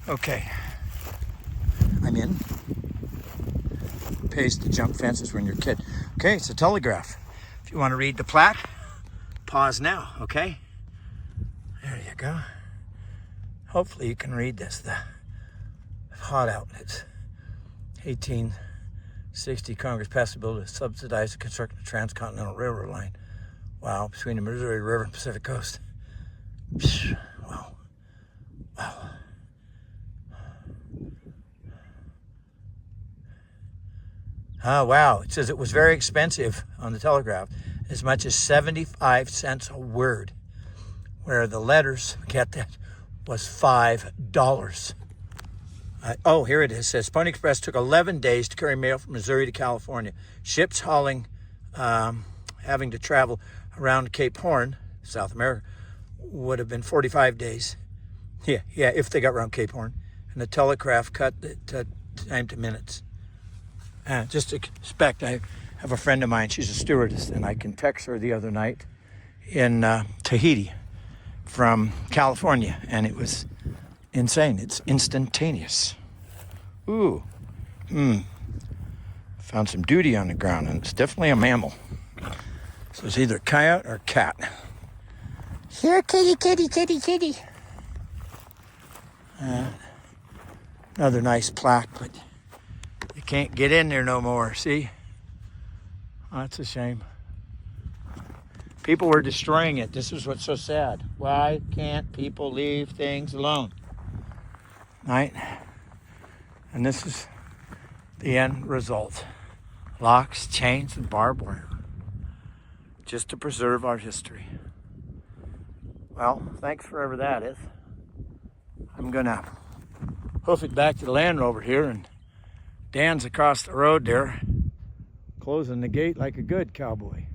Okay, I'm in. Pays to jump fences when you're a kid. Okay, it's a telegraph. If you want to read the plaque, pause now, okay? There you go. Hopefully you can read this. The hot out. It's 1860 Congress passed a bill to subsidize the construction of transcontinental railroad line. Wow, between the Missouri River and Pacific Coast. Wow. Wow. Oh, wow. It says it was very expensive on the telegraph, as much as 75 cents a word, where the letters, get that, was $5. Oh, here it is. It says Pony Express took 11 days to carry mail from Missouri to California. Ships hauling, having to travel around Cape Horn, South America, would have been 45 days. Yeah, if they got around Cape Horn. And the telegraph cut the time to minutes. Just to expect, I have a friend of mine, she's a stewardess, and I can text her the other night in Tahiti from California, and it was insane. It's instantaneous. Ooh. Found some duty on the ground, and it's definitely a mammal. So it's either coyote or cat. Here, kitty, kitty, kitty, kitty. Another nice plaque, but you can't get in there no more, see? Oh, that's a shame. People were destroying it. This is what's so sad. Why can't people leave things alone? Right? And this is the end result. Locks, chains, and barbed wire. Just to preserve our history. Well, thanks for whatever that is. I'm gonna hoof it back to the Land Rover here, and Dan's across the road there, closing the gate like a good cowboy.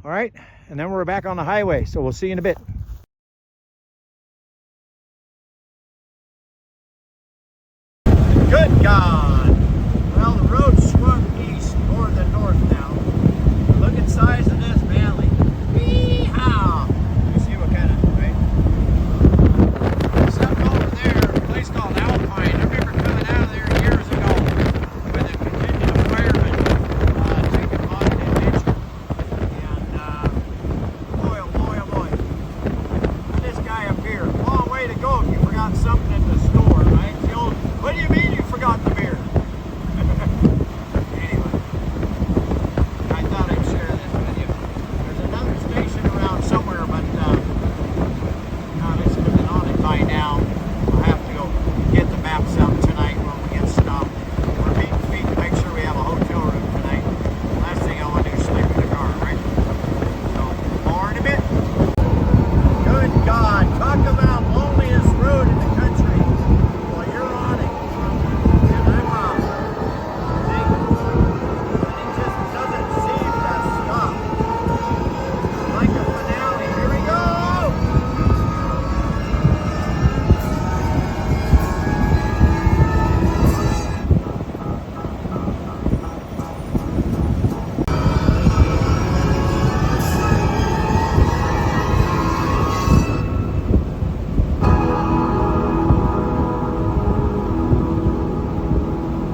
All right, and then we're back on the highway, so we'll see you in a bit. Good God! Well, the road swung east more than north now. Look at the size of this valley. Wee-haw! You see what kind of, right? Something over there, a place called Alpine. I remember coming out of there years ago with a contingent of firemen taking on an adventure. And boy, oh boy, oh boy. This guy up here, long way to go if you forgot something in the store, right? The old, what do you mean you forgot the beer? Anyway, I thought I'd share this with you. There's another station around somewhere, but God, I should have been on it by now. I'll have to go get the maps out tonight when we get stopped. We're meeting feet to make sure we have a hotel room tonight. Last thing I want to do is sleep in the car, right? So, more in a bit. Good God, talk about loneliest road in the country. Well, you're on it. And I'm on it. See? And it just doesn't seem to stop. Like a finale. Here we go!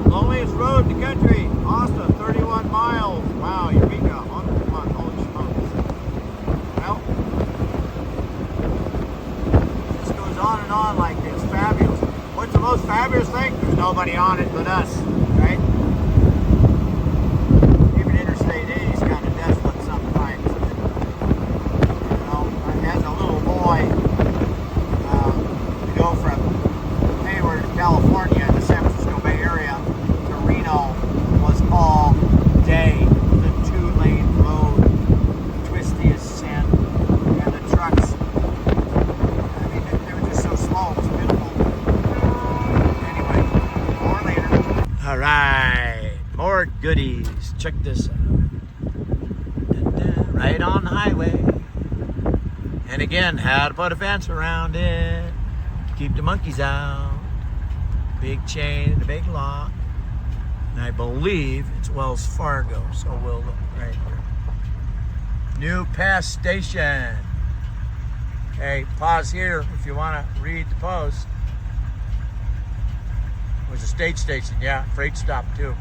Loneliest road in the country. Austin, 31 miles. Wow, Eureka. 101. Holy smokes. Well, this goes on and on like this. Fabulous. What's the most fabulous thing? There's nobody on it but us, right? Even Interstate 80 is kind of desolate sometimes. You know, as a little boy, to go from Hayward, California, in the San Francisco Bay Area to Reno was all day. The two-lane road, twisty as sin, and the trucks. I mean, they were just so slow. It was pitiful. Anyway, more later. All right, more goodies. Check this out. Right on the highway. And again, how to put a fence around it to keep the monkeys out. Big chain and a big lock. And I believe it's Wells Fargo, so we'll look right here. New Pass Station. Okay, pause here if you want to read the post. It was a state station, yeah, freight stop too.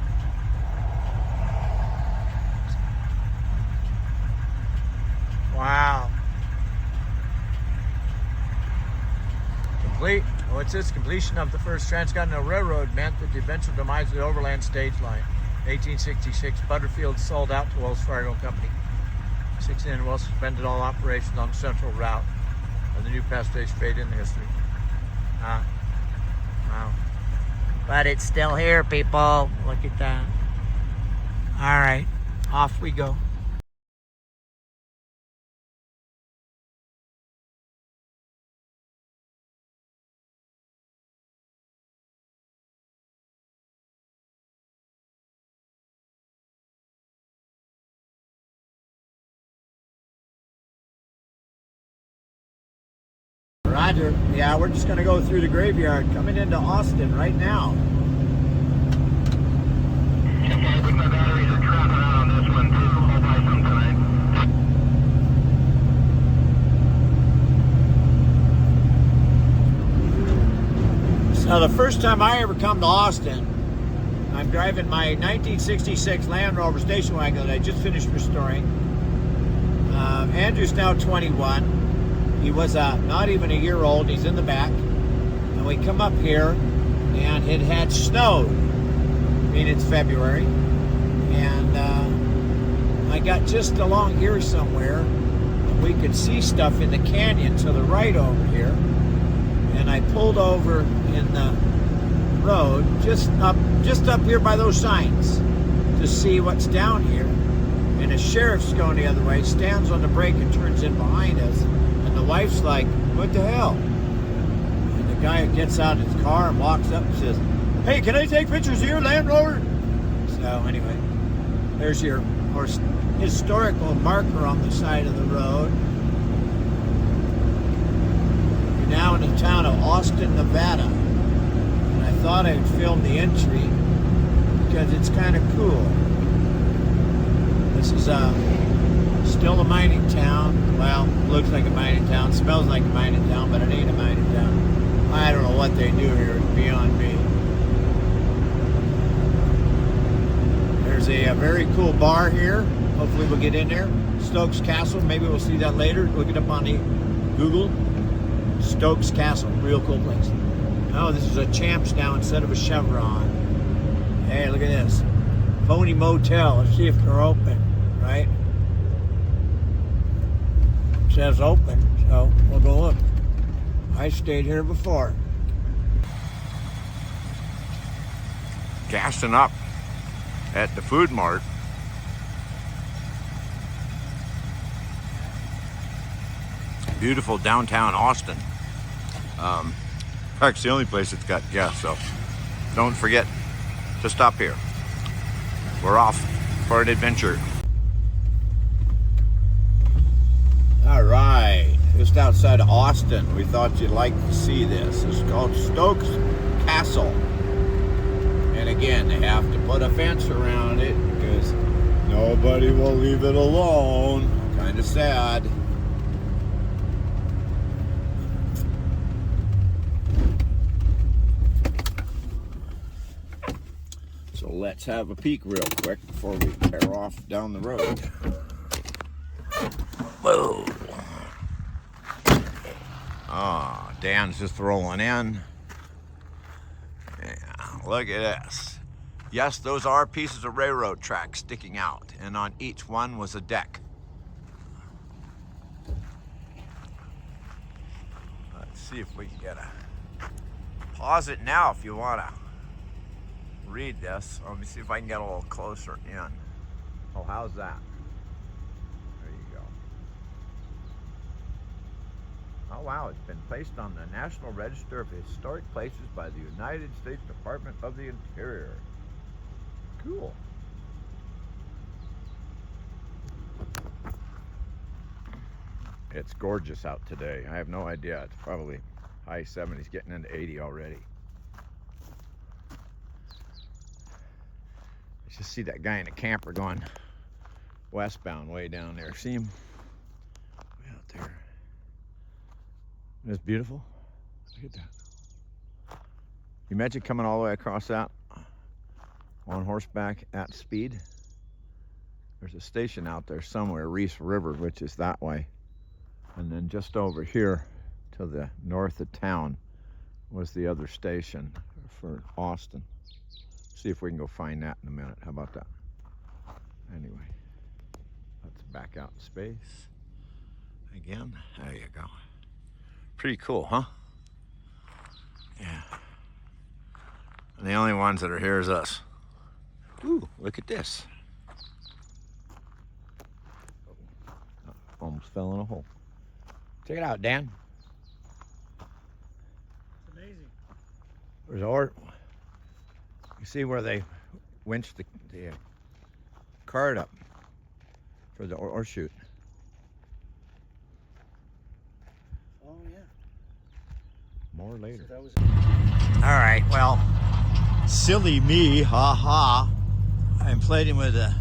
Wow. What's this? Completion of the first transcontinental railroad meant that the eventual demise of the overland stage line. 1866, Butterfield sold out to Wells Fargo Company. 16, Wells suspended all operations on the central route of the new past stage fade into history. Wow. But it's still here, people. Look at that. All right, off we go. Roger. Yeah, we're just going to go through the graveyard coming into Austin right now. Okay, I think my batteries are trapping out on this one too. Hold by some time. So the first time I ever come to Austin, I'm driving my 1966 Land Rover station wagon that I just finished restoring. Andrew's now 21. He was not even a year old. He's in the back. And we come up here, and it had snowed. I mean, it's February. And I got just along here somewhere. And we could see stuff in the canyon to the right over here. And I pulled over in the road, just up here by those signs, to see what's down here. And a sheriff's going the other way, stands on the brake and turns in behind us. The wife's like, what the hell? And the guy gets out of his car and walks up and says, hey, can I take pictures of your Land Rover? So anyway, there's your historical marker on the side of the road. You're now in the town of Austin, Nevada. And I thought I'd film the entry because it's kind of cool. This is still a mining town. Well, looks like a mining town, smells like a mining town, but it ain't a mining town. I don't know what they do here, it's beyond me. There's a very cool bar here. Hopefully we'll get in there. Stokes Castle, maybe we'll see that later. Look it up on the Google. Stokes Castle, real cool place. Oh, this is a Champs now instead of a Chevron. Hey, look at this. Pony Motel, let's see if they're open, right? Says open, so we'll go look. I stayed here before. Gassing up at the food mart. Beautiful downtown Austin. In fact, it's the only place that's got gas, so don't forget to stop here. We're off for an adventure. All right, just outside of Austin, we thought you'd like to see this. It's called Stokes Castle. And again, they have to put a fence around it because nobody will leave it alone. Kind of sad. So let's have a peek real quick before we tear off down the road. Whoa. Oh, Dan's just rolling in. Yeah, look at this. Yes, those are pieces of railroad tracks sticking out, and on each one was a deck. Let's see if we can get a... Pause it now if you want to read this. Let me see if I can get a little closer in. Oh, how's that? There you go. Oh wow, it's been placed on the National Register of Historic Places by the United States Department of the Interior. Cool. It's gorgeous out today. I have no idea. It's probably high 70s, getting into 80 already. Let's just see that guy in a camper going westbound way down there. See him? Way out there. Isn't this beautiful? Look at that. You imagine coming all the way across that on horseback at speed? There's a station out there somewhere, Reese River, which is that way. And then just over here to the north of town was the other station for Austin. See if we can go find that in a minute. How about that? Anyway, let's back out in space again. There you go. Pretty cool, huh? Yeah. And the only ones that are here is us. Ooh, look at this. Almost fell in a hole. Check it out, Dan. It's amazing. There's ore. You see where they winched the cart up for the ore chute. Oh, yeah. More later. So that was All right, well, silly me, ha. I'm playing with a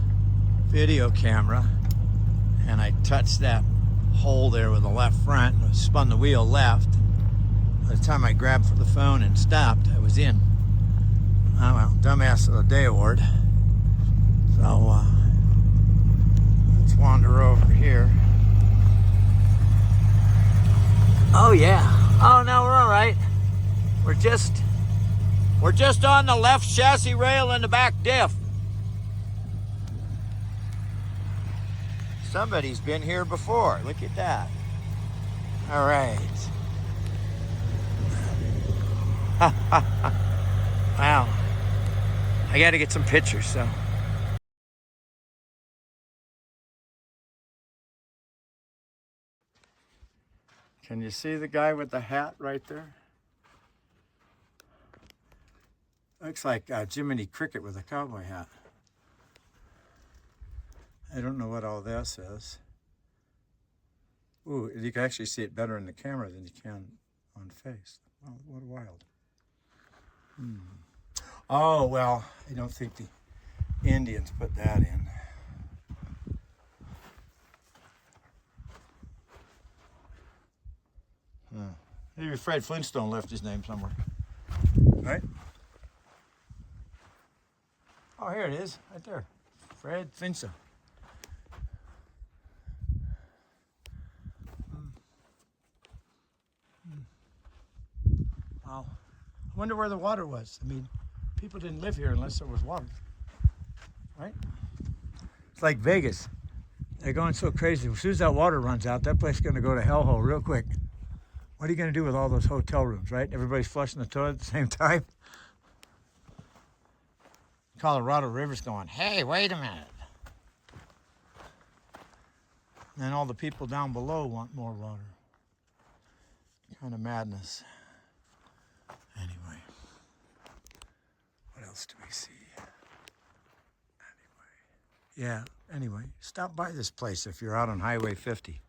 video camera, and I touched that hole there with the left front, and spun the wheel left. By the time I grabbed for the phone and stopped, I was in. Oh well, dumbass of the day award. So let's wander over here. Oh yeah. Oh no, we're all right. We're just on the left chassis rail and the back diff. Somebody's been here before. Look at that. All right. Wow. I got to get some pictures, so. Can you see the guy with the hat right there? Looks like Jiminy Cricket with a cowboy hat. I don't know what all this is. Ooh, you can actually see it better in the camera than you can on face. Wow, what wild. Oh, well, I don't think the Indians put that in. Maybe Fred Flintstone left his name somewhere. Right? Oh, here it is, right there. Fred Flintstone. Wow. I wonder where the water was. I mean, people didn't live here unless there was water. Right? It's like Vegas. They're going so crazy. As soon as that water runs out, that place is going to go to hellhole real quick. What are you going to do with all those hotel rooms, right? Everybody's flushing the toilet at the same time. Colorado River's going, hey, wait a minute. And then all the people down below want more water. Kind of madness. Anyway, what else do we see? Anyway, stop by this place if you're out on Highway 50.